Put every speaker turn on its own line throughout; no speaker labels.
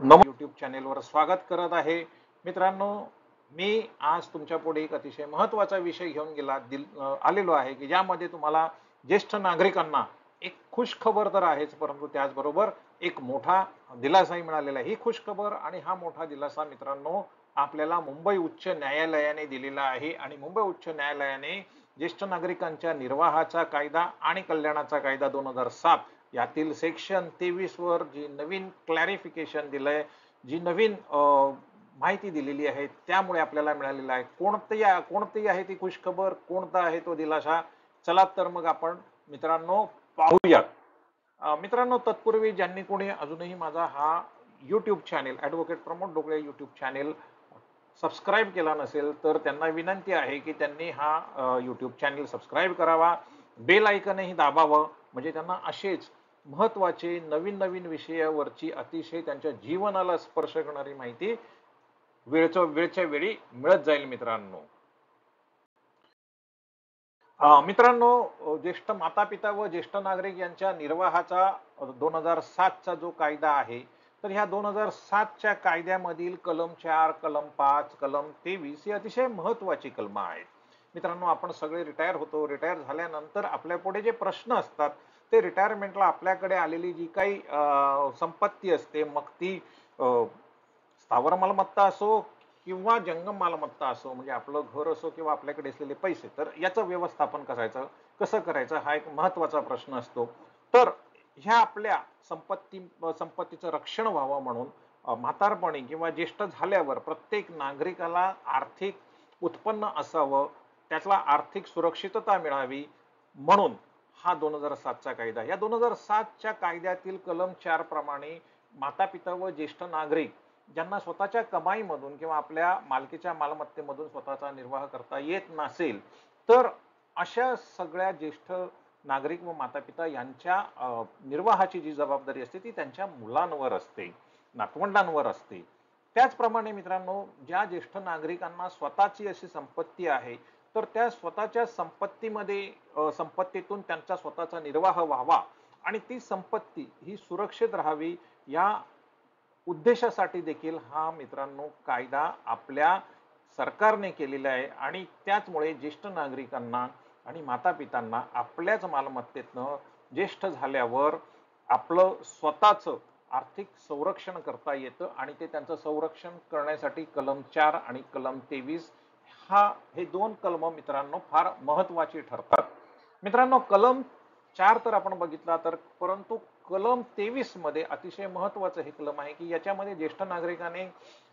YouTube चॅनेलवर स्वागत करत आहे. मित्रांनो, मी आज तुमच्या पुढे एक अतिशय महत्त्वाचा विषय घेऊन आलेलो आहे की ज्यामध्ये तुम्हाला ज्येष्ठ नागरिकांना एक खुश खबर तर आहेच, परंतु त्याचबरोबर एक मोठा दिलासाही मिळालेला आहे. ही खुश खबर आणि हा मोठा दिलासा मित्रांनो आपल्याला मुंबई उच्च न्यायालयाने दिलेला आहे आणि मुंबई उच्च न्यायालयाने ज्येष्ठ नागरिकांच्या निर्वाहाचा कायदा आणि कल्याणाचा कायदा 2007 यातील सेक्शन 23 वर जी नवीन क्लॅरिफिकेशन दिलंय, जी नवीन माहिती दिलेली आहे, त्यामुळे आपल्याला मिळालेला आहे. कोणती आहे ती खुशखबर, कोणता आहे तो दिलासा? चला तर मग आपण मित्रांनो पाहूयात. मित्रांनो, तत्पूर्वी ज्यांनी कोणी अजूनही माझा हा YouTube channel advocate Pramod Dokale YouTube channel subscribe केला नसेल तर त्यांना विनंती आहे की त्यांनी हा यूट्यूब चॅनेल सबस्क्राईब करावा, बेल आयकनही दाबावं, म्हणजे त्यांना असेच महत्त्वाचे नवीन नवीन विषयावरची अतिशय त्यांच्या जीवनाला स्पर्श करणारी माहिती वेळच्या वेळी मिळत जाईल. मित्रांनो, ज्येष्ठ माता पिता व ज्येष्ठ नागरिक यांच्या निर्वाहाचा 2007चा जो कायदा आहे, तर ह्या 2007च्या कायद्यामधील कलम 4, कलम 5, कलम 23 ही अतिशय महत्वाची कलम आहेत. मित्रांनो, आपण सगळे रिटायर होतो. रिटायर झाल्यानंतर आपल्या पुढे जे प्रश्न असतात ते रिटायरमेंटला आपल्याकडे आलेली जी काही संपत्ती असते, मग ती स्थावर मालमत्ता असो किंवा जंगम मालमत्ता असो, म्हणजे आपलं घर असो किंवा आपल्याकडे असलेले पैसे, तर याचं व्यवस्थापन कसं करायचं हा एक महत्वाचा प्रश्न असतो. तर ह्या आपल्या संपत्तीचं रक्षण व्हावं म्हणून म्हातारपणी किंवा ज्येष्ठ झाल्यावर प्रत्येक नागरिकाला आर्थिक उत्पन्न असावं, त्यातला आर्थिक सुरक्षितता मिळावी म्हणून हा 2007चा कायदा. या 2007च्या कायद्यातील कलम 4 प्रमाणे माता पिता व ज्येष्ठ नागरिक ज्यांना स्वतःच्या कमाईमधून किंवा आपल्या मालकीच्या मालमत्तेमधून स्वतःचा निर्वाह करता येत नसेल, तर अशा सगळ्या ज्येष्ठ नागरिक व माता पिता यांच्या निर्वाहाची जी जबाबदारी असते ती त्यांच्या मुलांवर असते, नातवंडांवर असते. त्याचप्रमाणे मित्रांनो, ज्या ज्येष्ठ नागरिकांना स्वतःची अशी संपत्ती आहे, तर त्या स्वतःच्या संपत्तीतून त्यांचा स्वतःचा निर्वाह व्हावा आणि ती संपत्ती ही सुरक्षित राहावी, या उद्देशासाठी देखील हा मित्रांनो कायदा आपल्या सरकारने केलेला आहे. आणि त्याचमुळे ज्येष्ठ नागरिकांना आणि माता पितांना आपल्याच मालमत्तेतनं ज्येष्ठ झाल्यावर आपलं स्वतःच आर्थिक संरक्षण करता येतं आणि ते त्यांचं संरक्षण करण्यासाठी कलम 4 आणि कलम 23 हे दोन कलम मित्रांनो फार महत्वाची ठरतात. मित्रांनो, कलम 4 तर आपण बघितला, तर परंतु कलम 23 मध्ये अतिशय महत्वाचं हे कलम आहे की याच्यामध्ये ज्येष्ठ नागरिकाने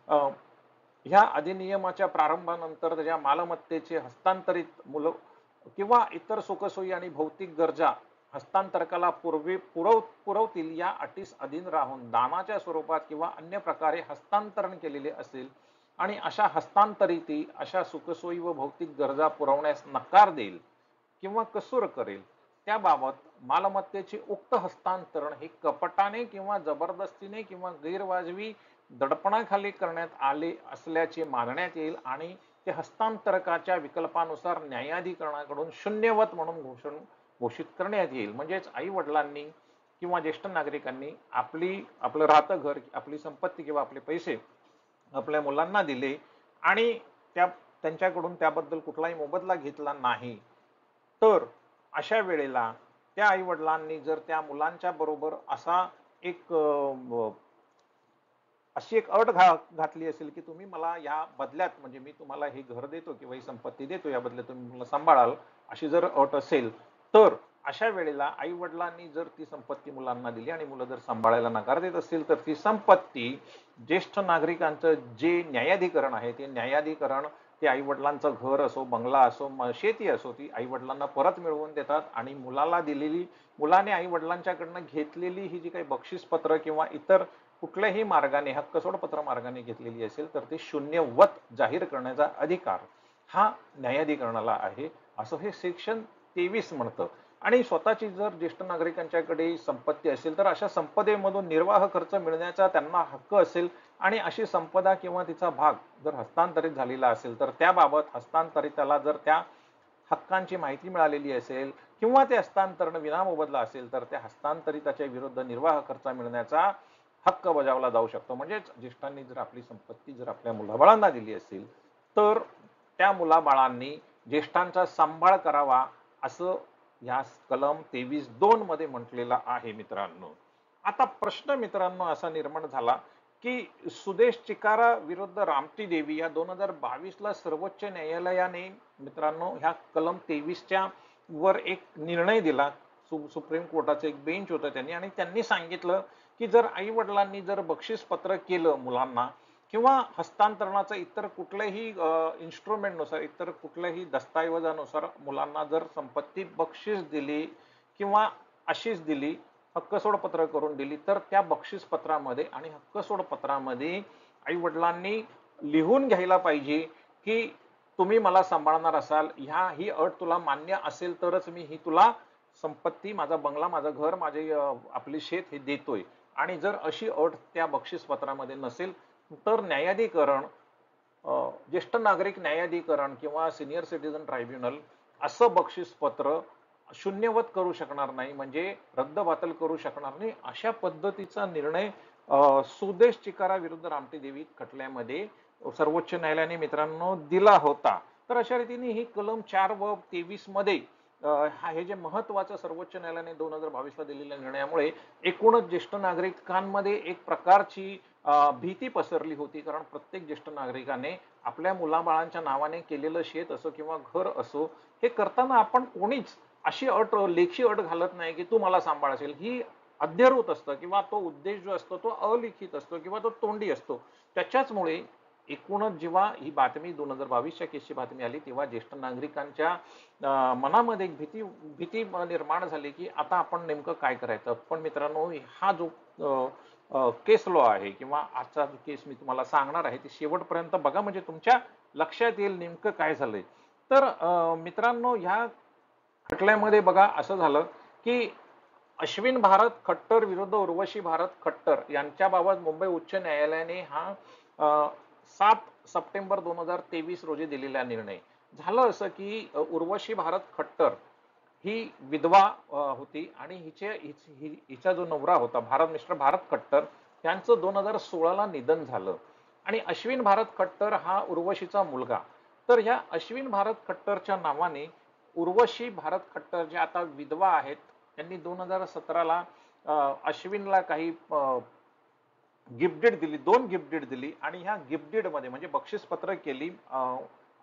ह्या अधिनियमाच्या प्रारंभानंतर त्याच्या मालमत्तेचे हस्तांतरित मुलं किंवा इतर सुखसोयी आणि भौतिक गरजा हस्तांतरकाला पुरवतील या अटीस अधीन राहून दानाच्या स्वरूपात किंवा अन्य प्रकारे हस्तांतरण केलेले असेल आणि अशा हस्तांतरिती अशा सुखसोयी व भौतिक गरजा पुरवण्यास नकार देईल किंवा कसूर करेल, त्याबाबत मालमत्तेचे उक्त हस्तांतरण हे कपटाने किंवा जबरदस्तीने किंवा गैरवाजवी दडपणाखाली करण्यात आले असल्याचे मानण्यात येईल आणि ते हस्तांतरकाच्या विकल्पानुसार न्यायाधिकरणाकडून शून्यवत म्हणून घोषित करण्यात येईल. म्हणजेच आई वडिलांनी किंवा ज्येष्ठ नागरिकांनी आपलं राहतं घर, आपली संपत्ती किंवा आपले पैसे आपल्या मुलांना दिले आणि त्यांच्याकडून त्याबद्दल कुठलाही मोबदला घेतला नाही, तर अशा वेळेला त्या आई वडिलांनी जर त्या मुलांच्या बरोबर अशी एक अट घातली असेल की तुम्ही मला या बदल्यात, म्हणजे मी तुम्हाला हे घर देतो किंवा ही संपत्ती देतो, या बदल्यात तुम्ही मला सांभाळाल, अशी जर अट असेल, तर अशा वेळेला आई वडिलांनी जर ती संपत्ती मुलांना दिली आणि मुलं जर सांभाळायला नकार देत असतील, तर ती संपत्ती ज्येष्ठ नागरिकांचं जे न्यायाधिकरण आहे ते न्यायाधिकरण ते आई वडिलांचं घर असो, बंगला असो, शेती असो, ती आई वडिलांना परत मिळवून देतात आणि मुलाने आई वडिलांच्याकडनं घेतलेली ही जी काही बक्षीसपत्र किंवा इतर कुठल्याही मार्गाने हक्कसोडपत्र मार्गाने घेतलेली असेल तर ते शून्यवत जाहीर करण्याचा अधिकार हा न्यायाधिकरणाला आहे, असं हे सेक्शन 23 म्हणतं. आणि स्वतःची जर ज्येष्ठ नागरिकांच्याकडे संपत्ती असेल तर अशा संपदेमधून निर्वाह खर्च मिळण्याचा त्यांना हक्क असेल आणि अशी संपदा किंवा तिचा भाग जर हस्तांतरित झालेला असेल तर त्याबाबत हस्तांतरिताला जर त्या हक्कांची माहिती मिळालेली असेल किंवा ते हस्तांतरण विनामोबदला असेल तर त्या हस्तांतरिताच्या विरुद्ध निर्वाह खर्च मिळण्याचा हक्क बजावला जाऊ शकतो. म्हणजेच ज्येष्ठांनी जर आपली संपत्ती जर आपल्या मुलाबाळांना दिली असेल तर त्या मुलाबाळांनी ज्येष्ठांचा सांभाळ करावा असं या कलम 23(2) मध्ये म्हटलेलं आहे मित्रांनो. आता प्रश्न मित्रांनो असा निर्माण झाला की सुदेश चिकारा विरुद्ध रामती देवी या 2022ला सर्वोच्च न्यायालयाने मित्रांनो ह्या कलम 23च्या वर एक निर्णय दिला. सुप्रीम कोर्टाचं एक बेंच होतं त्यांनी, आणि त्यांनी सांगितलं की जर आई वडिलांनी जर बक्षीस पत्र केलं मुलांना किंवा हस्तांतरणाचं इतर कुठल्याही इन्स्ट्रुमेंटनुसार, इतर कुठल्याही दस्तऐवजानुसार मुलांना जर संपत्ती बक्षीस दिली किंवा अशीच दिली, हक्कसोड पत्र करून दिली, तर त्या बक्षीस पत्रामध्ये आणि हक्कसोड पत्रामध्ये आई वडिलांनी लिहून घ्यायला पाहिजे की तुम्ही मला सांभाळणार असाल, ही अट तुला मान्य असेल तरच मी ही तुला संपत्ती, माझा बंगला, माझं घर, माझे आपले शेत हे देतोय. आणि जर अशी अट त्या बक्षीस पत्रामध्ये नसेल तर न्यायाधिकरण, ज्येष्ठ नागरिक न्यायाधिकरण किंवा सिनियर सिटीजन ट्रायब्युनल असं बक्षीस पत्र शून्यवत करू शकणार नाही, म्हणजे रद्दबातल करू शकणार नाही. अशा पद्धतीचा निर्णय सुदेश चिकारा विरुद्ध रामटी देवी खटल्यामध्ये सर्वोच्च न्यायालयाने मित्रांनो दिला होता. तर अशा रीतीने ही कलम 4 व 23 मध्ये हे जे महत्वाचं सर्वोच्च न्यायालयाने 2022ला दिलेल्या निर्णयामुळे एकूणच ज्येष्ठ नागरिकांमध्ये एक प्रकारची भीती पसरली होती. कारण प्रत्येक ज्येष्ठ नागरिकाने आपल्या मुलाबाळांच्या नावाने केलेलं शेत असो किंवा घर असो, हे करताना आपण कोणीच अशी अट, लेखी अट घालत नाही की तू मला सांभाळशील. ही अध्यरूत असतं किंवा तो उद्देश जो असतो तो अलिखित असतो किंवा तो तोंडी असतो. त्याच्याचमुळे एकूणच जेव्हा ही बातमी 2022च्या केसची बातमी आली तेव्हा ज्येष्ठ नागरिकांच्या मनामध्ये एक भीती निर्माण झाली की आता आपण नेमकं काय करायचं. पण मित्रांनो, हा जो केस लॉ आहे किंवा आजचा जो केस मी तुम्हाला सांगणार आहे ते शेवटपर्यंत बघा, म्हणजे तुमच्या लक्षात येईल नेमकं काय झालंय. तर मित्रांनो, ह्या खटल्यामध्ये बघा असं झालं की अश्विन भारत खट्टर विरुद्ध उर्वशी भारत खट्टर यांच्याबाबत मुंबई उच्च न्यायालयाने हा 7 सप्टेंबर 2023 रोजी दिलेला निर्णय. झालं असं की उर्वशी भारत खट्टर ही विधवा होती आणि हिचा जो नवरा होता मिस्टर भारत खट्टर यांचं 2016ला निधन झालं. आणि अश्विन भारत खट्टर हा उर्वशीचा मुलगा. तर ह्या अश्विन भारत खट्टरच्या नावाने उर्वशी भारत खट्टर जे आता विधवा आहेत त्यांनी 2017ला अश्विनला काही गिफ्ट डीड दिली, 2 गिफ्ट डीड दिली. आणि ह्या गिफ्ट डीड मध्ये म्हणजे बक्षीस पत्र केली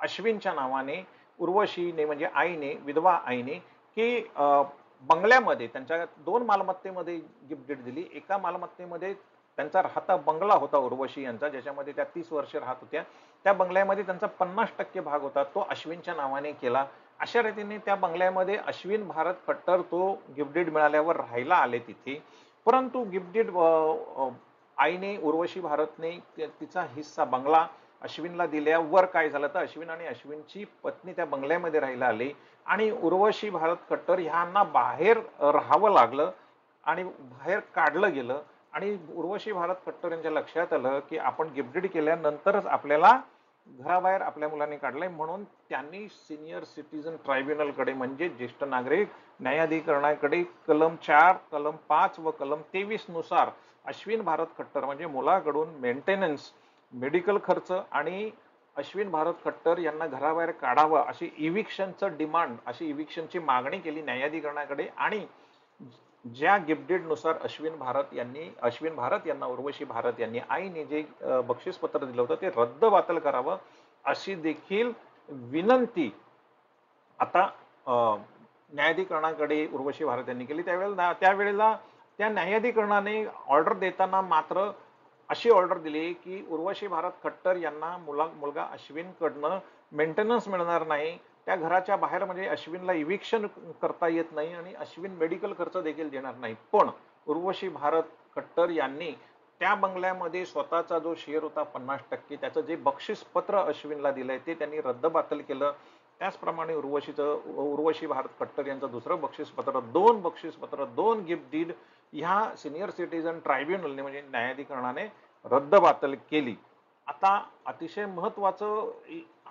अश्विनच्या नावाने उर्वशीने, म्हणजे आईने, विधवा आईने, की बंगल्यामध्ये त्यांच्या 2 मालमत्तेमध्ये गिफ्ट डीड दिली. एका मालमत्तेमध्ये त्यांचा राहता बंगला होता उर्वशी यांचा, ज्याच्यामध्ये त्या 30 वर्ष राहत होत्या. त्या बंगल्यामध्ये त्यांचा 50% भाग होता, तो अश्विनच्या नावाने केला. अशा रीतीने त्या बंगल्यामध्ये अश्विन भारत खट्टर तो गिफ्ट डीड मिळाल्यावर राहायला आले तिथे. परंतु गिफ्ट डीड आईने, उर्वशी भारतने तिचा हिस्सा बंगला अश्विनला दिल्यावर काय झालं तर अश्विन आणि अश्विनची पत्नी त्या बंगल्यामध्ये राहायला आली आणि उर्वशी भारत खट्टर ह्यांना बाहेर राहावं लागलं आणि बाहेर काढलं गेलं. आणि उर्वशी भारत खट्टर यांच्या लक्षात आलं की आपण गिफ्ट डीड केल्यानंतरच आपल्याला घराबाहेर आपल्या मुलांनी काढलंय, म्हणून त्यांनी सिनियर सिटीजन ट्रायब्युनलकडे म्हणजे ज्येष्ठ नागरिक न्यायाधिकरणाकडे कलम 4, कलम 5 व कलम 23 नुसार अश्विन भारत खट्टर म्हणजे मुलाकडून मेंटेनन्स, मेडिकल खर्च आणि अश्विन भारत खट्टर यांना घराबाहेर काढावं अशी इव्हिक्शनचं डिमांड, अशी इव्हिक्शनची मागणी केली न्यायाधिकरणाकडे. आणि ज्या गिफ्ट डीड नुसार अश्विन भारत यांना उर्वशी भारत यांनी आईने जे बक्षीस पत्र दिलं होतं ते रद्दबातल करावं अशी देखील विनंती आता न्यायाधिकरणाकडे उर्वशी भारत यांनी केली. त्यावेळेला त्या न्यायाधिकरणाने ऑर्डर देताना मात्र अशी ऑर्डर दिली की उर्वशी भारत खट्टर यांना मुलगा अश्विनकडनं मेंटेनन्स मिळणार नाही, त्या घराच्या बाहेर म्हणजे अश्विनला इव्हिक्शन करता येत नाही आणि अश्विन मेडिकल खर्च देखील देणार नाही. पण उर्वशी भारत खट्टर यांनी त्या बंगल्यामध्ये स्वतःचा जो शेअर होता 50%, त्याचं जे बक्षीस पत्र अश्विनला दिलंय ते त्यांनी रद्दबातल केलं. त्याचप्रमाणे उर्वशी भारत खट्टर यांचं दुसरं बक्षीसपत्र, 2 बक्षीसपत्र, 2 गिफ्ट डीड ह्या सिनियर सिटीजन ट्रायब्युनलने म्हणजे न्यायाधिकरणाने रद्दबातल केली. आता अतिशय महत्वाचं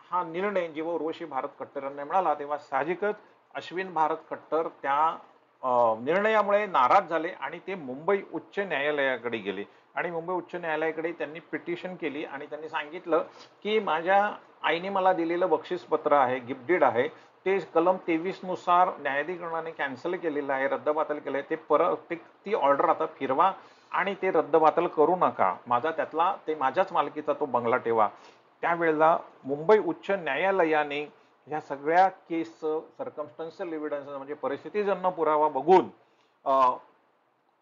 हा निर्णय जेव्हा उर्वशी भारत खट्टर यांना मिळाला तेव्हा साहजिकच अश्विन भारत खट्टर त्या निर्णयामुळे नाराज झाले आणि ते मुंबई उच्च न्यायालयाकडे गेले आणि मुंबई उच्च न्यायालयाकडे त्यांनी पिटिशन केली आणि त्यांनी सांगितलं की माझ्या आईने मला दिलेलं बक्षीसपत्र आहे, गिफ्ट आहे, ते कलम 23 नुसार न्यायाधिकरणाने कॅन्सल केलेलं आहे, रद्दबातल केलंय, ते परत ती ऑर्डर आता फिरवा आणि ते रद्दबातल करू नका, माझा त्यातला ते माझ्याच मालकीचा तो बंगला ठेवा. त्यावेळेला मुंबई उच्च न्यायालयाने ह्या सगळ्या केसचं सर्कमस्टन्शियल एव्हिडन्स म्हणजे परिस्थितीजन्य पुरावा बघून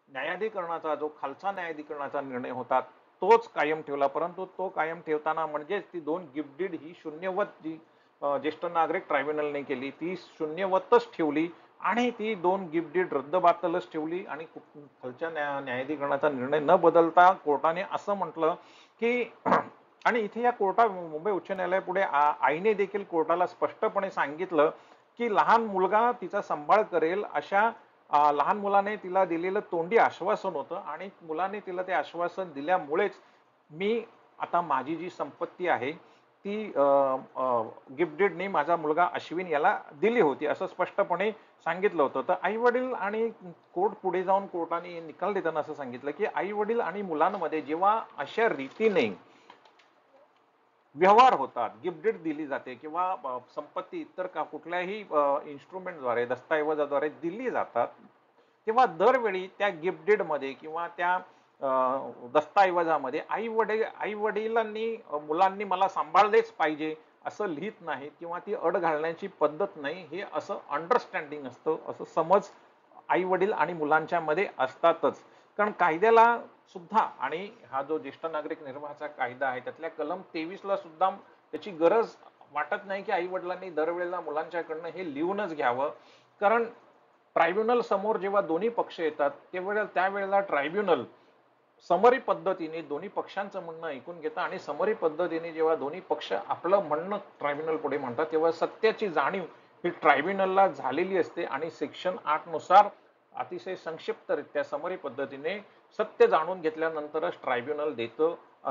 न्यायाधिकरणाचा जो खालचा न्यायाधिकरणाचा निर्णय होता तोच कायम ठेवला. परंतु तो कायम ठेवताना म्हणजेच ती 2 गिफ्ट डीड ही शून्यवत जी ज्येष्ठ नागरिक ट्रायब्युनलने केली ती शून्यवतच ठेवली आणि ती 2 गिफ्ट डीड रद्दबातलच ठेवली आणि खालच्या न्यायाधिकरणाचा निर्णय न बदलता कोर्टाने असं म्हटलं की आणि इथे या मुंबई उच्च न्यायालयापुढे आईने देखील कोर्टाला स्पष्टपणे सांगितलं की लहान मुलगा तिचा सांभाळ करेल अशा लहान मुलाने तिला दिलेलं तोंडी आश्वासन होतं आणि मुलाने तिला ते आश्वासन दिल्यामुळेच मी आता माझी जी संपत्ती आहे ती गिफ्टेडने माझा मुलगा अश्विन याला दिली होती असं स्पष्टपणे सांगितलं होतं. तर आई वडील आणि कोर्ट पुढे जाऊन कोर्टाने निकाल देताना असं सांगितलं की आई वडील आणि मुलांमध्ये जेव्हा अशा रीतीने व्यवहार होतात, गिफ्ट दिली जाते किंवा संपत्ती इतर का कुठल्याही इन्स्ट्रुमेंटद्वारे दस्तऐवजाद्वारे दिली जातात, तेव्हा दरवेळी त्या गिफ्ट मध्ये किंवा त्या दस्तऐवजामध्ये आई वडिलांनी मुलांनी मला सांभाळलेच पाहिजे असं लिहित नाही किंवा ती अड घालण्याची पद्धत नाही, हे असं अंडरस्टँडिंग असतं, असं समज आई वडील आणि मुलांच्या मध्ये असतातच. कारण कायद्याला सुद्धा आणि हा जो ज्येष्ठ नागरिक निर्वाहाचा कायदा आहे त्यातल्या कलम 23 ला सुद्धा त्याची गरज वाटत नाही की आई वडिलांनी दरवेळेला मुलांच्याकडनं हे लिहूनच घ्यावं. कारण ट्रायब्युनल समोर जेव्हा दोन्ही पक्ष येतात त्यावेळेला ट्रायब्युनल समरी पद्धतीने दोन्ही पक्षांचं म्हणणं ऐकून घेतं आणि समरी पद्धतीने जेव्हा दोन्ही पक्ष आपलं म्हणणं ट्रायब्युनल पुढे म्हणतात तेव्हा सत्याची जाणीव ही ट्रायब्युनलला झालेली असते आणि सेक्शन 8 नुसार अतिशय संक्षिप्तरित्या समरी पद्धतीने सत्य जाणून घेतल्यानंतरच ट्रायब्युनल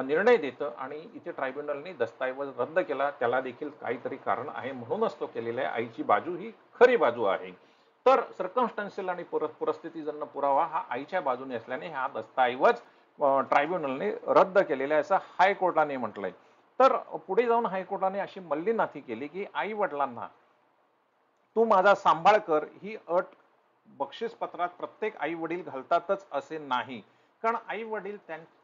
निर्णय देतं आणि इथे ट्रायब्युनलने दस्तऐवज रद्द केला, त्याला देखील काहीतरी कारण आहे म्हणूनच तो केलेला आहे. आईची बाजू ही खरी बाजू आहे. तर सर्कमस्टन्शियल आणि परिस्थितीजन्य पुरावा हा आईच्या बाजूने असल्याने हा दस्तऐवज ट्रायब्युनलने रद्द केलेला आहे असं हायकोर्टाने म्हटलंय. तर पुढे जाऊन हायकोर्टाने अशी मल्लीनाथी केली की आई वडिलांना तू माझा सांभाळ कर ही अट बक्षीसपत्रात प्रत्येक आई वडील घालतातच असे नाही. कारण आई वडील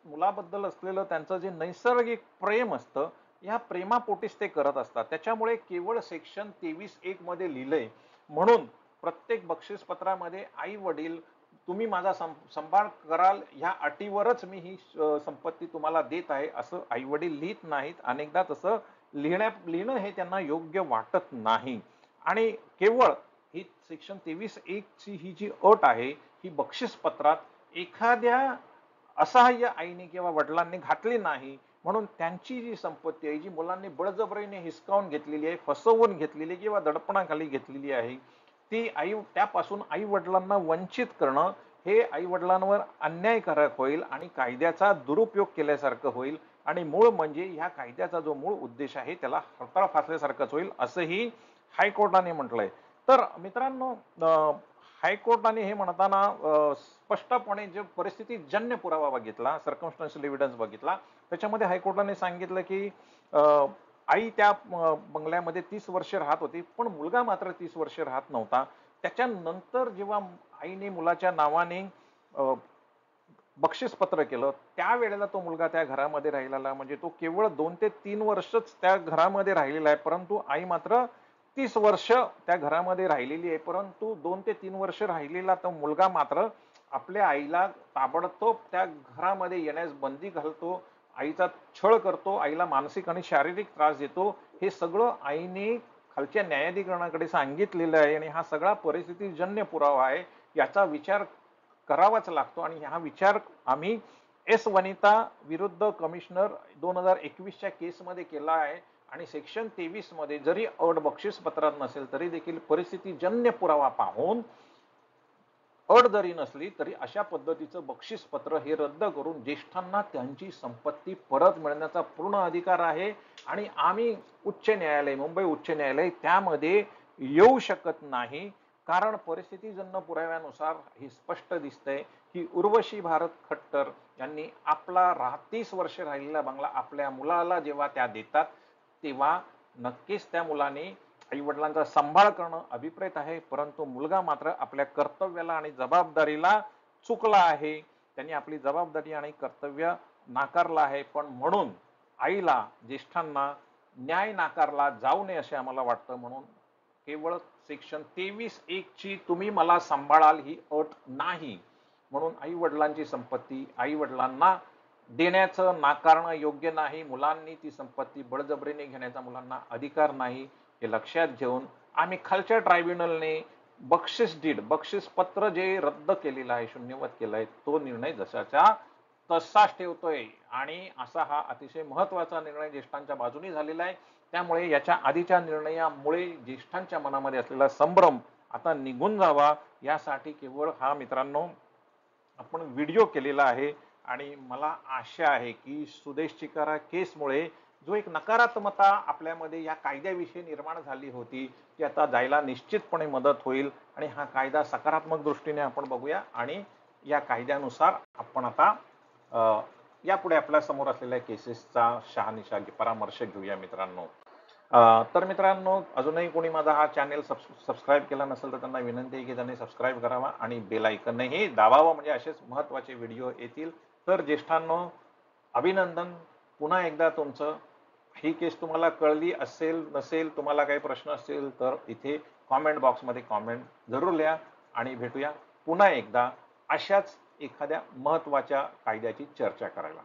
मुलाबद्दल असलेलं त्यांचं जे नैसर्गिक प्रेम असतं या प्रेमापोटीच ते करत असतात. त्याच्यामुळे केवळ सेक्शन 23(1) मध्ये लिहिलंय म्हणून प्रत्येक बक्षीसपत्रामध्ये आई वडील तुम्ही माझा सांभाळ कराल ह्या अटीवरच मी ही संपत्ती तुम्हाला देत आहे असं आई वडील लिहित नाहीत. अनेकदा तसं लिहिणं हे त्यांना योग्य वाटत नाही आणि केवळ ही सेक्शन 23(1) ची ही जी अट आहे ही बक्षीसपत्रात एखाद्या असहाय्य आईने किंवा वडिलांनी घातली नाही म्हणून त्यांची जी संपत्ती आहे जी मुलांनी बळजबरीने हिसकावून घेतलेली आहे, फसवून घेतलेली किंवा दडपणाखाली घेतलेली आहे ती त्यापासून आई वडिलांना वंचित करणं हे आई वडिलांवर अन्यायकारक होईल आणि कायद्याचा दुरुपयोग केल्यासारखं होईल आणि मूळ म्हणजे ह्या कायद्याचा जो मूळ उद्देश आहे त्याला हरताळ फासल्यासारखंच होईल असंही हायकोर्टाने म्हटलंय. तर मित्रांनो हायकोर्टाने हे म्हणताना स्पष्टपणे जे परिस्थितीजन्य पुरावा बघितला, सर्कमस्टन्शियल एव्हिडन्स बघितला, त्याच्यामध्ये हायकोर्टाने सांगितलं की आई त्या बंगल्यामध्ये 30 वर्ष राहत होती पण मुलगा मात्र 30 वर्ष राहत नव्हता. त्याच्यानंतर जेव्हा आईने मुलाच्या नावाने बक्षीसपत्र केलं त्यावेळेला तो मुलगा त्या घरामध्ये राहिलेला म्हणजे तो केवळ 2 ते 3 वर्षच त्या घरामध्ये राहिलेला आहे परंतु आई मात्र 30 वर्ष त्या घरामध्ये राहिलेली आहे. परंतु 2 ते 3 वर्ष राहिलेला तो मुलगा मात्र आपल्या आईला ताबडतोब त्या घरामध्ये येण्यास बंदी घालतो, आईचा छळ करतो, आईला मानसिक आणि शारीरिक त्रास देतो. हे सगळं आईने खालच्या न्यायाधिकरणाकडे सांगितलेलं आहे आणि हा सगळा परिस्थितीजन्य पुरावा आहे, याचा विचार करावाच लागतो आणि हा विचार आम्ही एस वनिता विरुद्ध कमिशनर 2021च्या केसमध्ये केला आहे आणि सेक्शन 23 मध्ये जरी अट बक्षीसपत्रात नसेल तरी देखील परिस्थितीजन्य पुरावा पाहून अट जरी नसली तरी अशा पद्धतीचं बक्षीसपत्र हे रद्द करून ज्येष्ठांना त्यांची संपत्ती परत मिळण्याचा पूर्ण अधिकार आहे आणि आम्ही मुंबई उच्च न्यायालय त्यामध्ये येऊ शकत नाही. कारण परिस्थितीजन्य पुराव्यानुसार हे स्पष्ट दिसतंय की उर्वशी भारत खट्टर यांनी आपला 30 वर्ष राहिलेला बंगला आपल्या मुलाला जेव्हा त्या देतात तेव्हा नक्कीच त्या मुलाने आई वडिलांचा सांभाळ करणं अभिप्रेत आहे, परंतु मुलगा मात्र आपल्या कर्तव्याला आणि जबाबदारीला चुकला आहे. त्यांनी आपली जबाबदारी आणि कर्तव्य नाकारलं आहे. पण म्हणून आईला, ज्येष्ठांना न्याय नाकारला जाऊ नये असे आम्हाला वाटतं. म्हणून केवळ सेक्शन 23(1) ची तुम्ही मला सांभाळाल ही अट नाही. म्हणून आई वडिलांची संपत्ती आई वडिलांना देण्याचं नाकारणं योग्य नाही. मुलांनी ती संपत्ती बळजबरीने घेण्याचा मुलांना अधिकार नाही. हे लक्षात घेऊन आम्ही खालच्या ट्रायब्युनलने बक्षीस पत्र जे रद्द केलेलं आहे, शून्यवत केलंय, तो निर्णय जसाच्या तसाच ठेवतोय. आणि असा हा अतिशय महत्वाचा निर्णय ज्येष्ठांच्या बाजूने झालेला आहे. त्यामुळे याच्या आधीच्या निर्णयामुळे ज्येष्ठांच्या मनामध्ये असलेला संभ्रम आता निघून जावा यासाठी केवळ हा मित्रांनो आपण व्हिडिओ केलेला आहे. आणि मला आशा आहे की सुदेश चिकारा केसमुळे जो एक नकारात्मकता आपल्यामध्ये या कायद्याविषयी निर्माण झाली होती ती आता जायला निश्चितपणे मदत होईल. आणि हा कायदा सकारात्मक दृष्टीने आपण बघूया आणि या कायद्यानुसार आपण आता यापुढे आपल्या समोर असलेल्या केसेसचा शहानिशा परामर्श घेऊया मित्रांनो. तर मित्रांनो, अजूनही कोणी माझा हा चॅनेल सबस्क्राईब केला नसेल तर त्यांना विनंती आहे की त्यांनी सबस्क्राईब करावा आणि बेल आयकॉनही दाबावा, म्हणजे असेच महत्त्वाचे व्हिडिओ येतील. तर ज्येष्ठांनो, अभिनंदन पुन्हा एकदा तुमचं. ही केस तुम्हाला कळली असेल नसेल, तुम्हाला काही प्रश्न असतील तर इथे कॉमेंट बॉक्समध्ये कॉमेंट जरूर लिहा. आणि भेटूया पुन्हा एकदा अशाच एखाद्या महत्त्वाच्या कायद्याची चर्चा करायला.